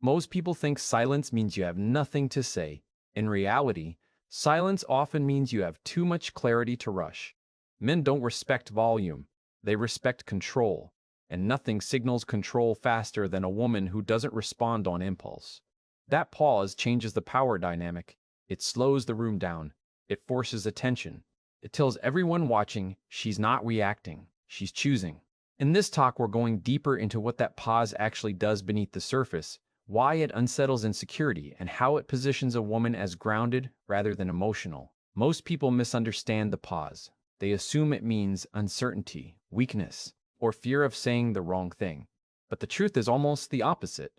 Most people think silence means you have nothing to say. In reality, silence often means you have too much clarity to rush. Men don't respect volume, they respect control, and nothing signals control faster than a woman who doesn't respond on impulse. That pause changes the power dynamic. It slows the room down. It forces attention. It tells everyone watching she's not reacting, she's choosing. In this talk, we're going deeper into what that pause actually does beneath the surface, why it unsettles insecurity, and how it positions a woman as grounded rather than emotional. Most people misunderstand the pause. They assume it means uncertainty, weakness, or fear of saying the wrong thing. But the truth is almost the opposite.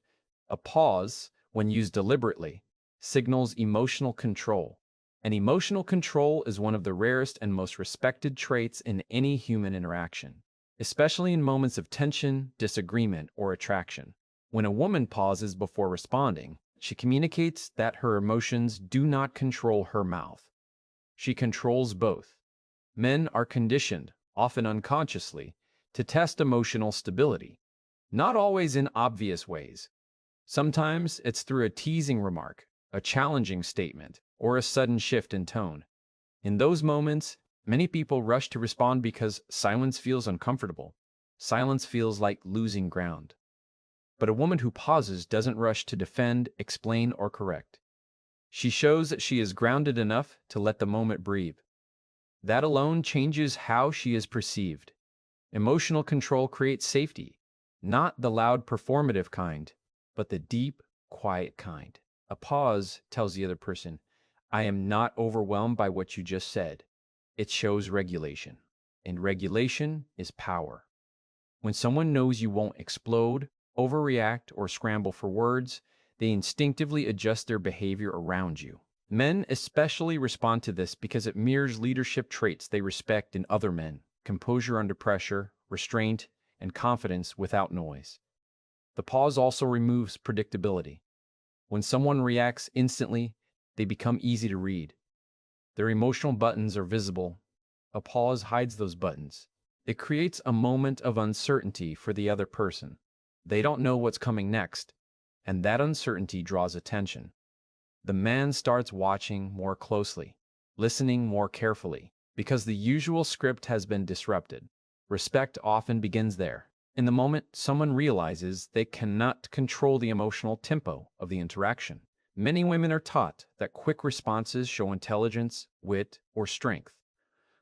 A pause, when used deliberately, signals emotional control. And emotional control is one of the rarest and most respected traits in any human interaction, especially in moments of tension, disagreement, or attraction. When a woman pauses before responding, she communicates that her emotions do not control her mouth. She controls both. Men are conditioned, often unconsciously, to test emotional stability, not always in obvious ways. Sometimes it's through a teasing remark, a challenging statement, or a sudden shift in tone. In those moments, many people rush to respond because silence feels uncomfortable. Silence feels like losing ground. But a woman who pauses doesn't rush to defend, explain, or correct. She shows that she is grounded enough to let the moment breathe. That alone changes how she is perceived. Emotional control creates safety, not the loud performative kind, but the deep, quiet kind. A pause tells the other person, I am not overwhelmed by what you just said. It shows regulation, and regulation is power. When someone knows you won't explode, overreact, or scramble for words, they instinctively adjust their behavior around you. Men especially respond to this because it mirrors leadership traits they respect in other men: composure under pressure, restraint, and confidence without noise. The pause also removes predictability. When someone reacts instantly, they become easy to read. Their emotional buttons are visible. A pause hides those buttons. It creates a moment of uncertainty for the other person. They don't know what's coming next, and that uncertainty draws attention. The man starts watching more closely, listening more carefully, because the usual script has been disrupted. Respect often begins there. In the moment someone realizes they cannot control the emotional tempo of the interaction. Many women are taught that quick responses show intelligence, wit, or strength.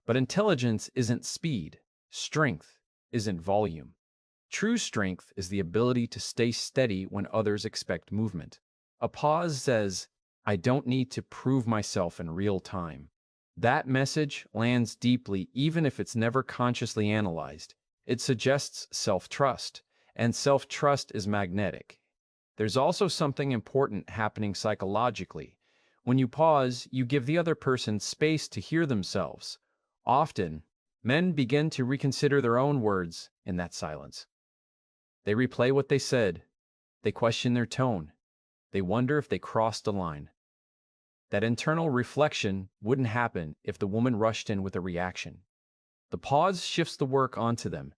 But intelligence isn't speed. Strength isn't volume. True strength is the ability to stay steady when others expect movement. A pause says, I don't need to prove myself in real time. That message lands deeply even if it's never consciously analyzed. It suggests self-trust, and self-trust is magnetic. There's also something important happening psychologically. When you pause, you give the other person space to hear themselves. Often, men begin to reconsider their own words in that silence. They replay what they said. They question their tone. They wonder if they crossed a line. That internal reflection wouldn't happen if the woman rushed in with a reaction. The pause shifts the work onto them,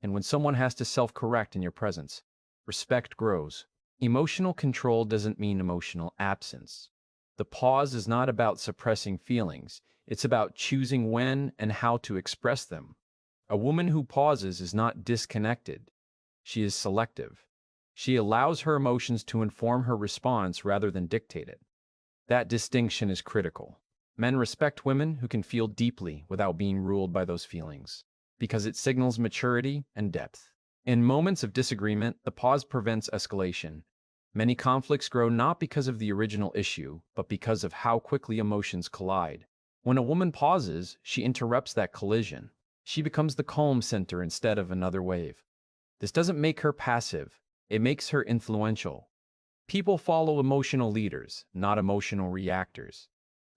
and when someone has to self-correct in your presence, respect grows. Emotional control doesn't mean emotional absence. The pause is not about suppressing feelings. It's about choosing when and how to express them. A woman who pauses is not disconnected. She is selective. She allows her emotions to inform her response rather than dictate it. That distinction is critical. Men respect women who can feel deeply without being ruled by those feelings, because it signals maturity and depth. In moments of disagreement, the pause prevents escalation. Many conflicts grow not because of the original issue, but because of how quickly emotions collide. When a woman pauses, she interrupts that collision. She becomes the calm center instead of another wave. This doesn't make her passive. It makes her influential. People follow emotional leaders, not emotional reactors.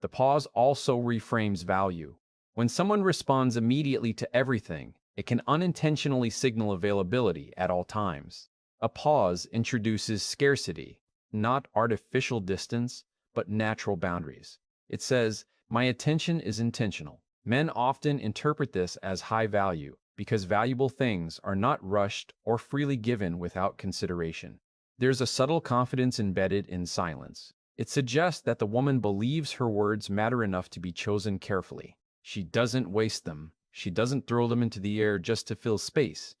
The pause also reframes value. When someone responds immediately to everything, it can unintentionally signal availability at all times. A pause introduces scarcity, not artificial distance, but natural boundaries. It says, my attention is intentional. Men often interpret this as high value because valuable things are not rushed or freely given without consideration. There's a subtle confidence embedded in silence. It suggests that the woman believes her words matter enough to be chosen carefully. She doesn't waste them. She doesn't throw them into the air just to fill space.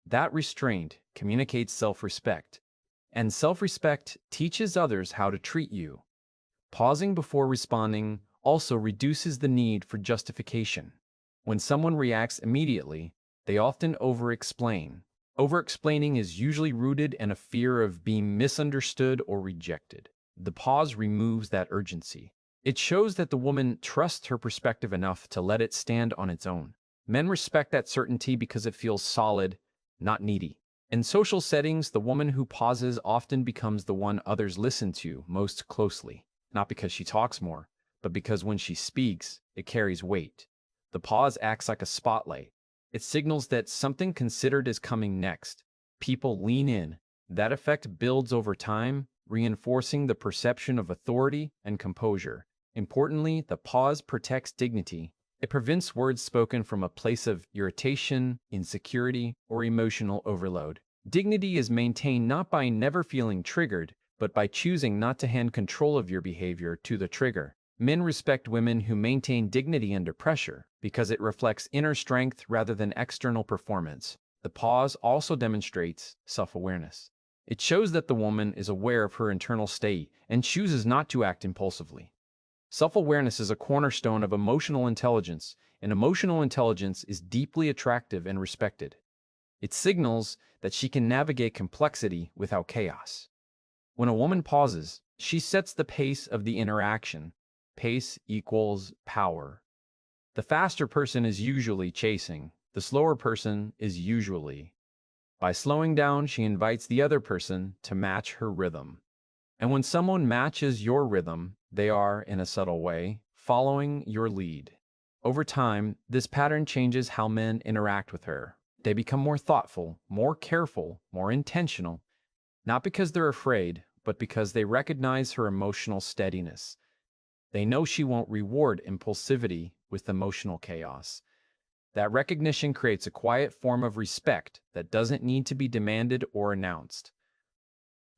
That restraint communicates self-respect, and self-respect teaches others how to treat you. Pausing before responding also reduces the need for justification. When someone reacts immediately, they often over-explain. Over-explaining is usually rooted in a fear of being misunderstood or rejected. The pause removes that urgency. It shows that the woman trusts her perspective enough to let it stand on its own. Men respect that certainty because it feels solid, not needy. In social settings, the woman who pauses often becomes the one others listen to most closely, not because she talks more, but because when she speaks, it carries weight. The pause acts like a spotlight. It signals that something considered is coming next. People lean in. That effect builds over time, reinforcing the perception of authority and composure. Importantly, the pause protects dignity. It prevents words spoken from a place of irritation, insecurity, or emotional overload. Dignity is maintained not by never feeling triggered, but by choosing not to hand control of your behavior to the trigger. Men respect women who maintain dignity under pressure because it reflects inner strength rather than external performance. The pause also demonstrates self-awareness. It shows that the woman is aware of her internal state and chooses not to act impulsively. Self-awareness is a cornerstone of emotional intelligence, and emotional intelligence is deeply attractive and respected. It signals that she can navigate complexity without chaos. When a woman pauses, she sets the pace of the interaction. Pace equals power. The faster person is usually chasing. The slower person is usually. By slowing down, she invites the other person to match her rhythm. And when someone matches your rhythm, they are, in a subtle way, following your lead. Over time, this pattern changes how men interact with her. They become more thoughtful, more careful, more intentional, not because they're afraid, but because they recognize her emotional steadiness. They know she won't reward impulsivity with emotional chaos. That recognition creates a quiet form of respect that doesn't need to be demanded or announced.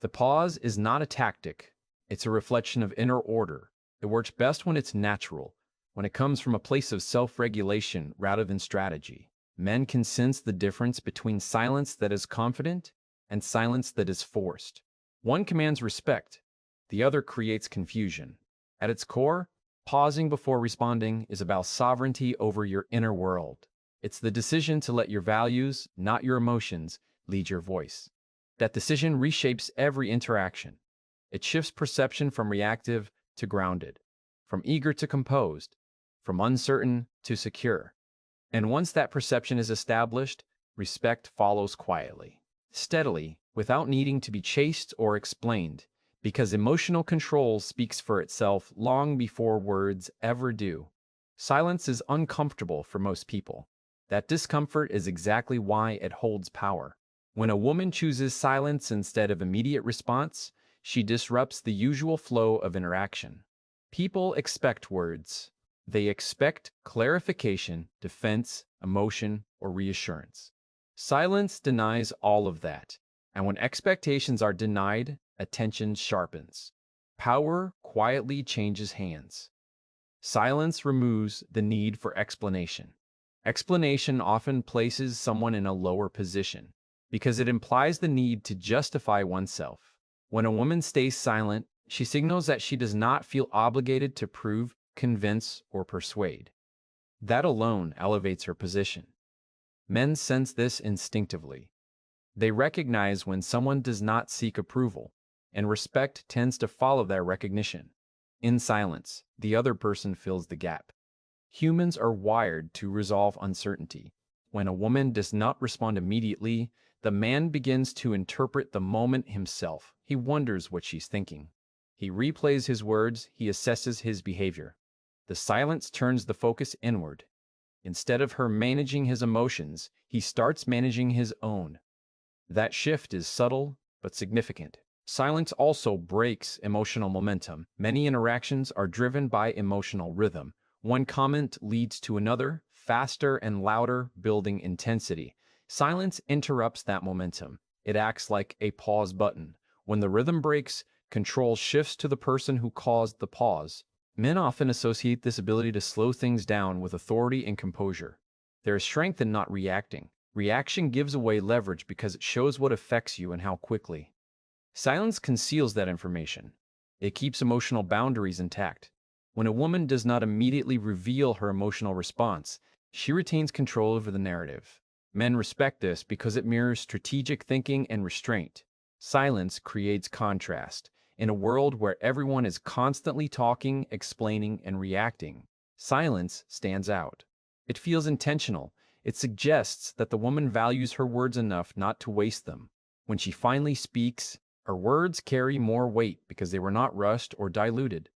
The pause is not a tactic. It's a reflection of inner order. It works best when it's natural, when it comes from a place of self-regulation rather than strategy. Men can sense the difference between silence that is confident and silence that is forced. One commands respect, the other creates confusion. At its core, pausing before responding is about sovereignty over your inner world. It's the decision to let your values, not your emotions, lead your voice. That decision reshapes every interaction. It shifts perception from reactive to grounded, from eager to composed, from uncertain to secure. And once that perception is established, respect follows quietly, steadily, without needing to be chased or explained, because emotional control speaks for itself long before words ever do. Silence is uncomfortable for most people. That discomfort is exactly why it holds power. When a woman chooses silence instead of immediate response, she disrupts the usual flow of interaction. People expect words. They expect clarification, defense, emotion, or reassurance. Silence denies all of that. And when expectations are denied, attention sharpens. Power quietly changes hands. Silence removes the need for explanation. Explanation often places someone in a lower position because it implies the need to justify oneself. When a woman stays silent, she signals that she does not feel obligated to prove, convince, or persuade. That alone elevates her position. Men sense this instinctively. They recognize when someone does not seek approval, and respect tends to follow that recognition. In silence, the other person fills the gap. Humans are wired to resolve uncertainty. When a woman does not respond immediately, the man begins to interpret the moment himself. He wonders what she's thinking. He replays his words, he assesses his behavior. The silence turns the focus inward. Instead of her managing his emotions, he starts managing his own. That shift is subtle but significant. Silence also breaks emotional momentum. Many interactions are driven by emotional rhythm. One comment leads to another, faster and louder, building intensity. Silence interrupts that momentum. It acts like a pause button. When the rhythm breaks, control shifts to the person who caused the pause. Men often associate this ability to slow things down with authority and composure. There is strength in not reacting. Reaction gives away leverage because it shows what affects you and how quickly. Silence conceals that information. It keeps emotional boundaries intact. When a woman does not immediately reveal her emotional response, she retains control over the narrative. Men respect this because it mirrors strategic thinking and restraint. Silence creates contrast. In a world where everyone is constantly talking, explaining, and reacting, silence stands out. It feels intentional. It suggests that the woman values her words enough not to waste them. When she finally speaks, her words carry more weight because they were not rushed or diluted.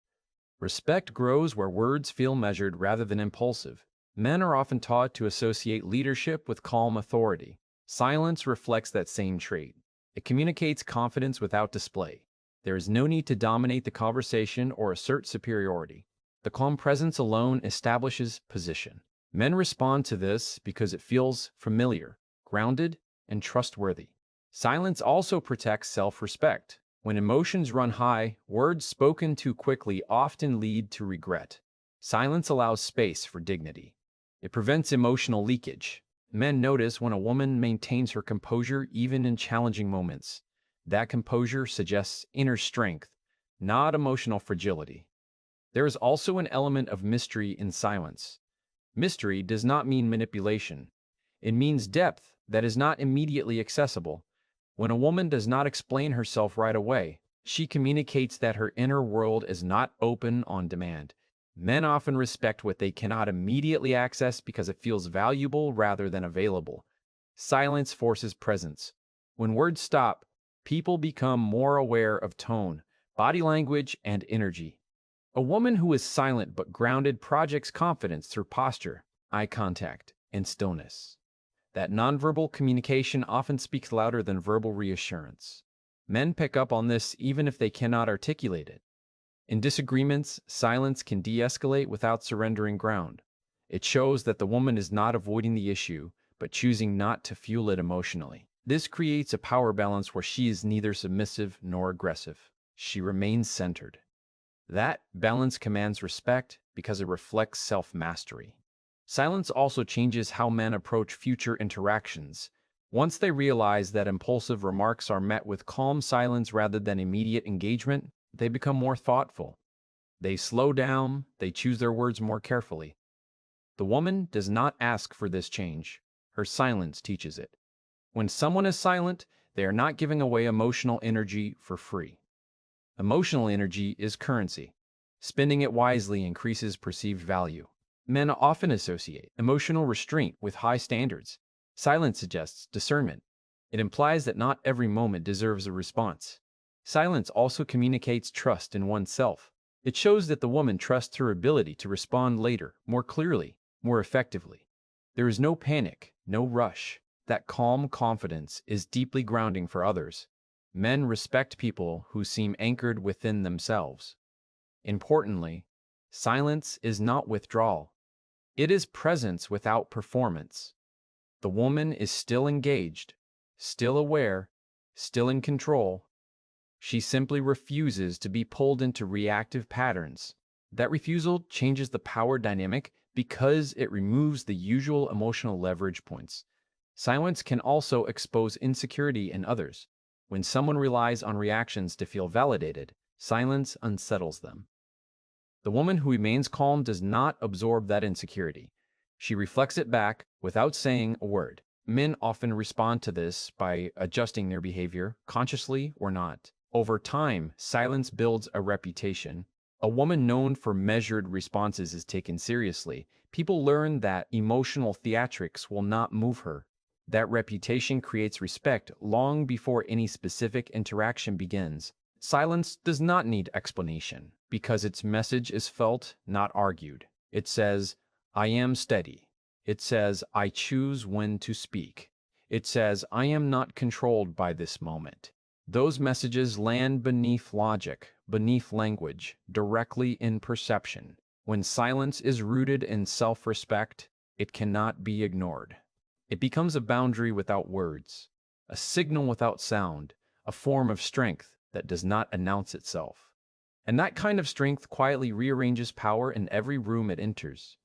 Respect grows where words feel measured rather than impulsive. Men are often taught to associate leadership with calm authority. Silence reflects that same trait. It communicates confidence without display. There is no need to dominate the conversation or assert superiority. The calm presence alone establishes position. Men respond to this because it feels familiar, grounded, and trustworthy. Silence also protects self-respect. When emotions run high, words spoken too quickly often lead to regret. Silence allows space for dignity. It prevents emotional leakage. Men notice when a woman maintains her composure even in challenging moments. That composure suggests inner strength, not emotional fragility. There is also an element of mystery in silence. Mystery does not mean manipulation. It means depth that is not immediately accessible. When a woman does not explain herself right away, she communicates that her inner world is not open on demand. Men often respect what they cannot immediately access because it feels valuable rather than available. Silence forces presence. When words stop, people become more aware of tone, body language, and energy. A woman who is silent but grounded projects confidence through posture, eye contact, and stillness. That nonverbal communication often speaks louder than verbal reassurance. Men pick up on this even if they cannot articulate it. In disagreements, silence can de-escalate without surrendering ground. It shows that the woman is not avoiding the issue, but choosing not to fuel it emotionally. This creates a power balance where she is neither submissive nor aggressive. She remains centered. That balance commands respect because it reflects self-mastery. Silence also changes how men approach future interactions. Once they realize that impulsive remarks are met with calm silence rather than immediate engagement, they become more thoughtful. They slow down, they choose their words more carefully. The woman does not ask for this change. Her silence teaches it. When someone is silent, they are not giving away emotional energy for free. Emotional energy is currency. Spending it wisely increases perceived value. Men often associate emotional restraint with high standards. Silence suggests discernment. It implies that not every moment deserves a response. Silence also communicates trust in oneself. It shows that the woman trusts her ability to respond later, more clearly, more effectively. There is no panic, no rush. That calm confidence is deeply grounding for others. Men respect people who seem anchored within themselves. Importantly, silence is not withdrawal. It is presence without performance. The woman is still engaged, still aware, still in control. She simply refuses to be pulled into reactive patterns. That refusal changes the power dynamic because it removes the usual emotional leverage points. Silence can also expose insecurity in others. When someone relies on reactions to feel validated, silence unsettles them. The woman who remains calm does not absorb that insecurity. She reflects it back without saying a word. Men often respond to this by adjusting their behavior, consciously or not. Over time, silence builds a reputation. A woman known for measured responses is taken seriously. People learn that emotional theatrics will not move her. That reputation creates respect long before any specific interaction begins. Silence does not need explanation because its message is felt, not argued. It says, I am steady. It says, I choose when to speak. It says, I am not controlled by this moment. Those messages land beneath logic, beneath language, directly in perception. When silence is rooted in self-respect, it cannot be ignored. It becomes a boundary without words, a signal without sound, a form of strength that does not announce itself. And that kind of strength quietly rearranges power in every room it enters.